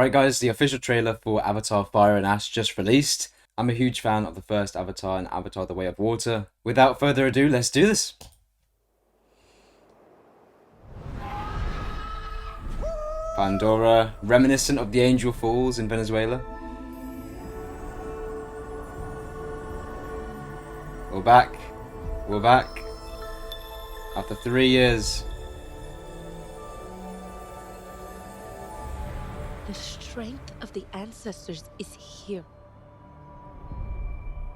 Right, guys, the official trailer for Avatar Fire and Ash just released. I'm a huge fan of the first Avatar and Avatar The Way of Water. Without further ado, let's do this. Pandora, reminiscent of the Angel Falls in Venezuela. We're back. We're back. After 3 years. The strength of the ancestors is here.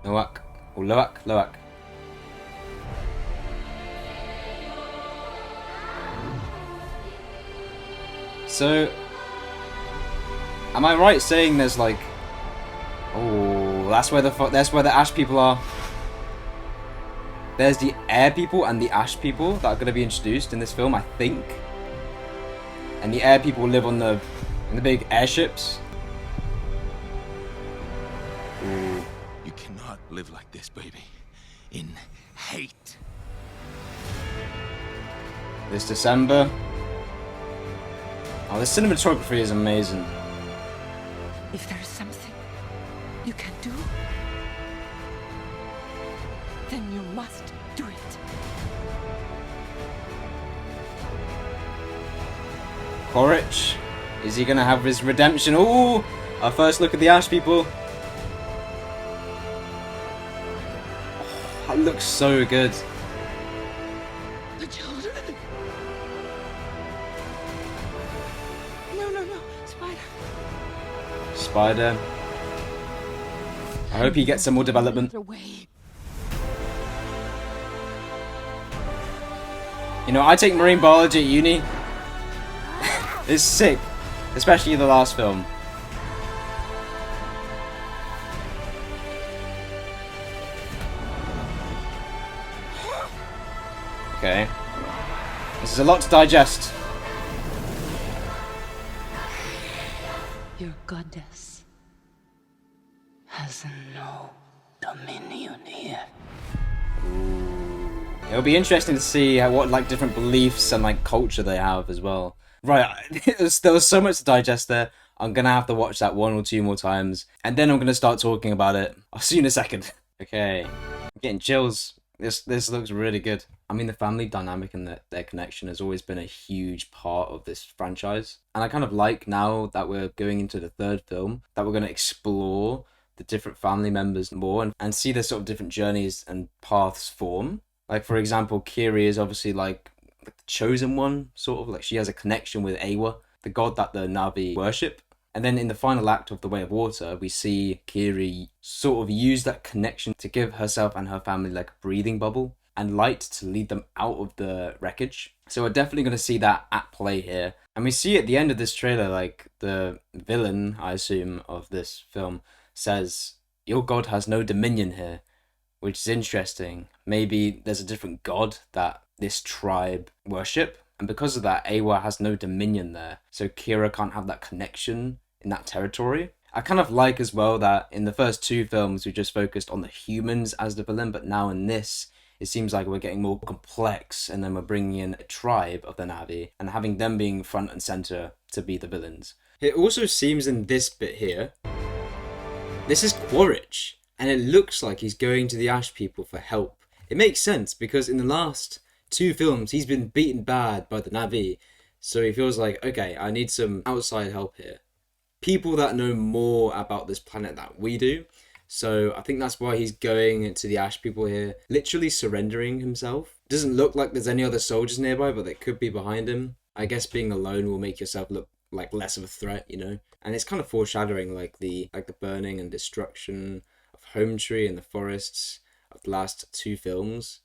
Loak. Or Loak. Loak. So, am I right saying there's like, oh, that's where the Ash people are. There's the Air people and the Ash people that are going to be introduced in this film, I think. And the Air people live on the big airships. Ooh. You cannot live like this, baby. In hate. This December. Oh, the cinematography is amazing. If there is something you can do, then you must do it. Quaric, is he gonna have his redemption? Ooh, our first look at the Ash people. Oh, that looks so good. The children. No, Spider. Spider. I hope he gets some more development. You know, I take marine biology at uni. It's sick, especially the last film. Okay. This is a lot to digest. Your goddess has no dominion here. It'll be interesting to see what like different beliefs and like culture they have as well. Right, there was so much to digest there. I'm gonna have to watch that 1 or 2 more times, and then I'm gonna start talking about it. I'll see you in a second. Okay, I'm getting chills. This looks really good. I mean, the family dynamic and their connection has always been a huge part of this franchise, and I kind of like now that we're going into the 3rd film that we're gonna explore the different family members more and see their sort of different journeys and paths form. Like, for example, Kiri is obviously like the chosen one, sort of. Like, she has a connection with Awa, the god that the Na'vi worship. And then in the final act of The Way of Water, we see Kiri sort of use that connection to give herself and her family like a breathing bubble and light to lead them out of the wreckage. So we're definitely going to see that at play here. And we see at the end of this trailer, like, the villain, I assume, of this film says, "Your god has no dominion here," which is interesting. Maybe there's a different god that this tribe worship, and because of that, Awa has no dominion there, so Kira can't have that connection in that territory. I kind of like as well that in the first 2 films we just focused on the humans as the villain, but now in this it seems like we're getting more complex, and then we're bringing in a tribe of the Na'vi and having them being front and center to be the villains. It also seems in this bit here, this is Quaric, and it looks like he's going to the Ash people for help. It makes sense because in the last 2 films he's been beaten bad by the Na'vi, so he feels like, okay, I need some outside help here. People that know more about this planet than we do. So I think that's why he's going to the Ash people here, literally surrendering himself. Doesn't look like there's any other soldiers nearby, but they could be behind him. I guess being alone will make yourself look like less of a threat, you know? And it's kind of foreshadowing like the burning and destruction of Home Tree and the forests of the last 2 films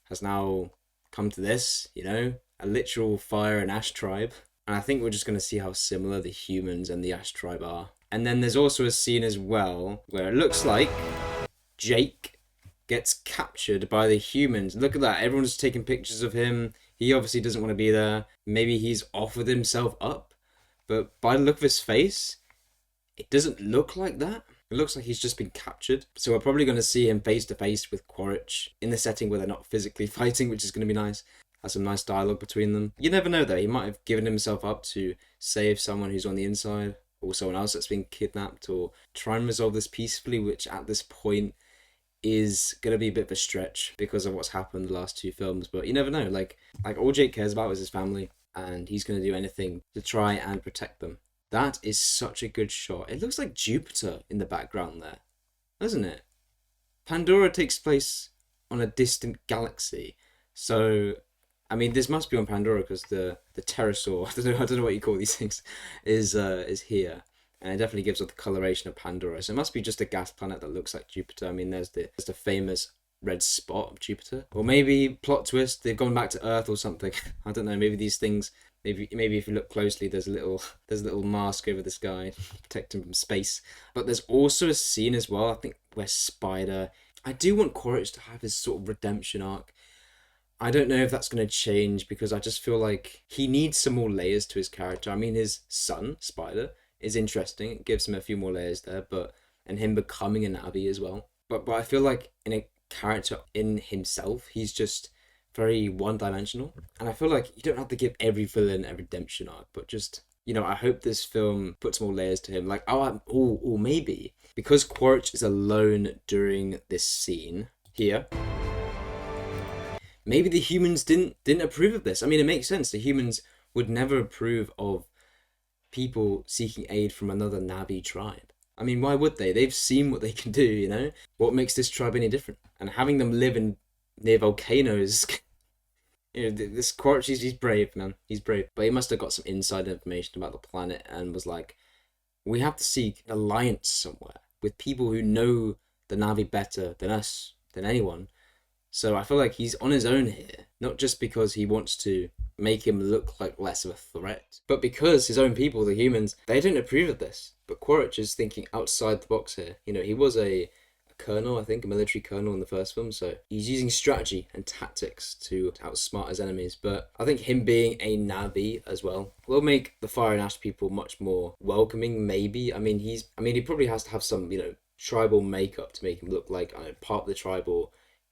has now come to this, you know? A literal fire and ash tribe. And I think we're just going to see how similar the humans and the Ash tribe are. And then there's also a scene as well where it looks like Jake gets captured by the humans. Look at that. Everyone's taking pictures of him. He obviously doesn't want to be there. Maybe he's offered himself up. But by the look of his face, it doesn't look like that. It looks like he's just been captured. So we're probably going to see him face to face with Quaric in the setting where they're not physically fighting, which is going to be nice. Has some nice dialogue between them. You never know though, he might have given himself up to save someone who's on the inside. or someone else that's been kidnapped, or try and resolve this peacefully, which at this point is gonna be a bit of a stretch because of what's happened the last two films. But you never know. Like all Jake cares about is his family, and he's gonna do anything to try and protect them. That is such a good shot. It looks like Jupiter in the background there, doesn't it? Pandora takes place on a distant galaxy, so I mean this must be on Pandora because the pterosaur I don't know what you call these things is here, and it definitely gives off the coloration of Pandora. So it must be just a gas planet that looks like Jupiter. I mean there's the famous red spot of Jupiter, or maybe plot twist they've gone back to Earth or something. I don't know. Maybe these things. Maybe if you look closely, there's a little mask over this guy protect him from space. But there's also a scene as well, I think, where Spider. I do want Quaric to have his sort of redemption arc. I don't know if that's going to change because I just feel like he needs some more layers to his character. I mean, his son Spider is interesting. It gives him a few more layers there, but and him becoming a Navi as well. But I feel like in a character in himself, he's just very one-dimensional, and I feel like you don't have to give every villain a redemption arc, but just I hope this film puts more layers to him. Like or maybe because Quaritch is alone during this scene here, maybe the humans didn't approve of this. I mean, it makes sense. The humans would never approve of people seeking aid from another Navi tribe. I mean, why would they? They've seen what they can do. What makes this tribe any different? And having them live in near volcanoes. This Quaric, he's brave, man. He's brave. But he must have got some inside information about the planet and was like, we have to seek an alliance somewhere with people who know the Navi better than us, than anyone. So I feel like he's on his own here, not just because he wants to make him look like less of a threat, but because his own people, the humans, they don't approve of this. But Quaric is thinking outside the box here. He was a colonel, I think, a military colonel in the first film, so he's using strategy and tactics to outsmart his enemies. But I think him being a Navi as well will make the Fire and Ash people much more welcoming, maybe. I mean, he probably has to have some, tribal makeup to make him look like part of the tribe, or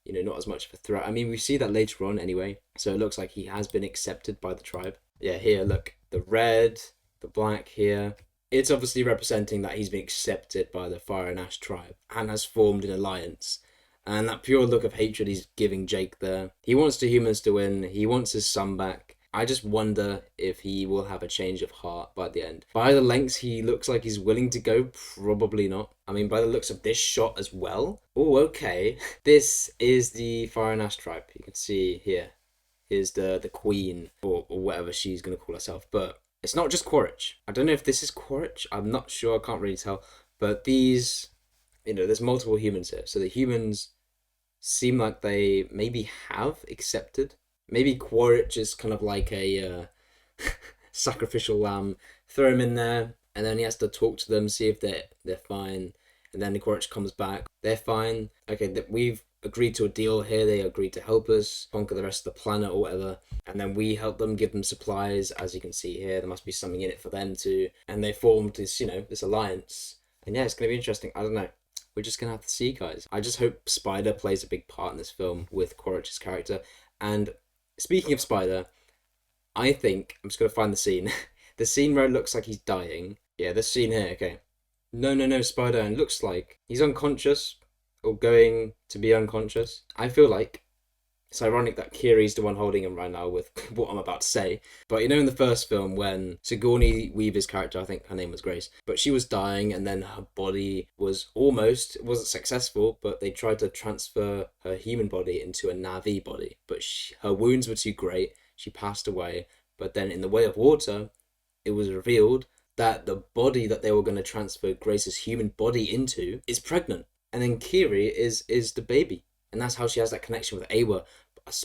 not as much of a threat. I mean, we see that later on anyway, so it looks like he has been accepted by the tribe. Yeah, here, look, the red, the black here. It's obviously representing that he's been accepted by the Fire and Ash tribe and has formed an alliance. And that pure look of hatred he's giving Jake there. He wants the humans to win. He wants his son back. I just wonder if he will have a change of heart by the end. By the lengths he looks like he's willing to go, probably not. I mean, by the looks of this shot as well. Oh, okay. This is the Fire and Ash tribe. You can see here. Here's the queen, or whatever she's going to call herself. But it's not just Quaric. I don't know if this is Quaric. I'm not sure. I can't really tell. But these, there's multiple humans here. So the humans seem like they maybe have accepted. Maybe Quaric is kind of like a sacrificial lamb. Throw him in there, and then he has to talk to them, see if they're fine. And then the Quaric comes back. They're fine. Okay, we've agreed to a deal here. They agreed to help us conquer the rest of the planet or whatever, and then we help them, give them supplies. As you can see here, there must be something in it for them too, and they formed this this alliance. And yeah, it's gonna be interesting. I don't know, we're just gonna have to see, guys. I just hope Spider plays a big part in this film with Quaritch's character. And speaking of Spider, I think I'm just gonna find the scene the scene where it looks like he's dying. Yeah, this scene here. Okay, no, Spider, and looks like he's unconscious or going to be unconscious. I feel like it's ironic that Kiri's the one holding him right now with what I'm about to say. But in the first film when Sigourney Weaver's character, I think her name was Grace, but she was dying and then her body it wasn't successful, but they tried to transfer her human body into a Navi body. But her wounds were too great. She passed away. But then in The Way of Water, it was revealed that the body that they were going to transfer Grace's human body into is pregnant. And then Kiri is the baby. And that's how she has that connection with Awa.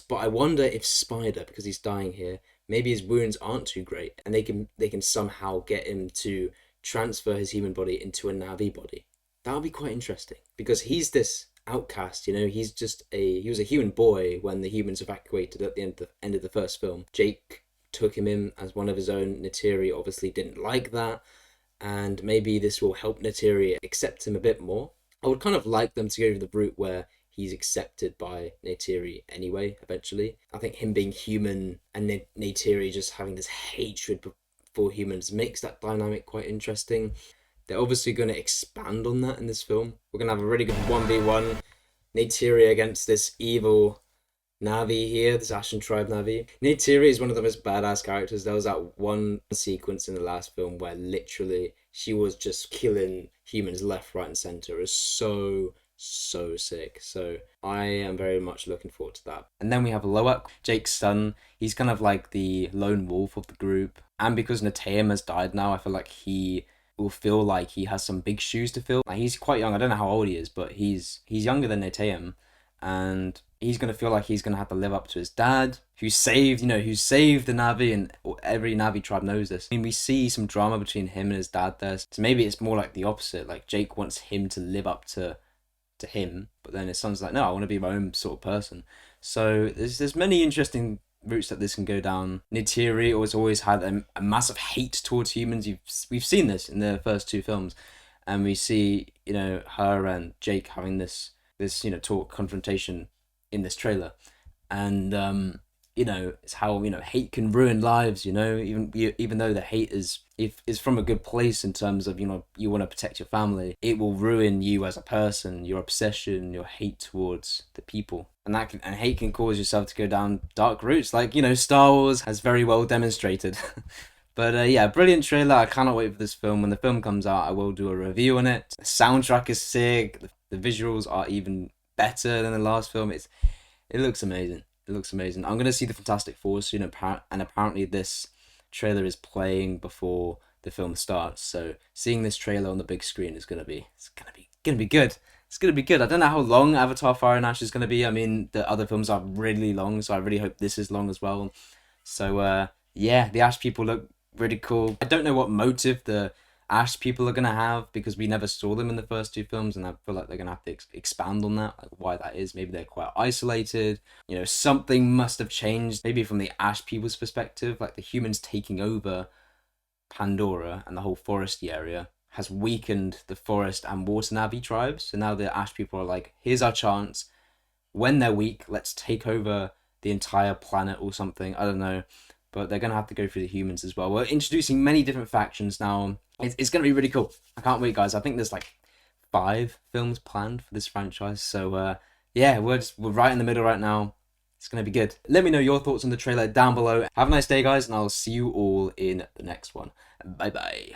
But I wonder if Spider, because he's dying here, maybe his wounds aren't too great, and they can somehow get him to transfer his human body into a Navi body. That would be quite interesting, because he's this outcast, he's he was a human boy when the humans evacuated at the end of the first film. Jake took him in as one of his own. Neytiri obviously didn't like that, and maybe this will help Neytiri accept him a bit more. I would kind of like them to go the route where he's accepted by Neytiri anyway, eventually. I think him being human and Neytiri just having this hatred for humans makes that dynamic quite interesting. They're obviously going to expand on that in this film. We're going to have a really good 1v1 Neytiri against this evil Navi here, this Ashen Tribe Navi. Neytiri is one of the most badass characters. There was that one sequence in the last film where literally she was just killing humans left, right, and center. It was so sick. So I am very much looking forward to that. And then we have Loak, Jake's son. He's kind of like the lone wolf of the group. And because Nataeum has died now, I feel like he will feel like he has some big shoes to fill. Like, he's quite young. I don't know how old he is, but he's younger than Nataeum, and he's gonna feel like he's gonna have to live up to his dad, who saved the Navi, and every Navi tribe knows this. I mean, we see some drama between him and his dad there, so maybe it's more like the opposite. Like Jake wants him to live up to him, but then his son's like, no, I want to be my own sort of person. So there's many interesting routes that this can go down. Neytiri always had a massive hate towards humans. We've seen this in the first two films, and we see her and Jake having this talk confrontation in this trailer, and it's how hate can ruin lives. Even though the hate is from a good place in terms of you want to protect your family, it will ruin you as a person, your obsession, your hate towards the people, and hate can cause yourself to go down dark routes, like Star Wars has very well demonstrated. But yeah, brilliant trailer. I cannot wait for this film. When the film comes out, I will do a review on it. The soundtrack is sick. The visuals are even better than the last film. It looks amazing. It looks amazing. I'm gonna see the Fantastic Four soon, and apparently this trailer is playing before the film starts. So seeing this trailer on the big screen is gonna be good. It's gonna be good. I don't know how long Avatar: Fire and Ash is gonna be. I mean, the other films are really long, so I really hope this is long as well. So yeah, the Ash people look really cool. I don't know what motive the Ash people are gonna have, because we never saw them in the first two films, and I feel like they're gonna have to expand on that, like why that is. Maybe they're quite isolated. Something must have changed. Maybe from the Ash people's perspective, like the humans taking over Pandora and the whole foresty area has weakened the forest and water Navi tribes. So now the Ash people are like, here's our chance. When they're weak, let's take over the entire planet or something. I don't know. But they're going to have to go through the humans as well. We're introducing many different factions now. It's going to be really cool. I can't wait, guys. I think there's like 5 films planned for this franchise. So yeah, we're right in the middle right now. It's going to be good. Let me know your thoughts on the trailer down below. Have a nice day, guys, and I'll see you all in the next one. Bye-bye.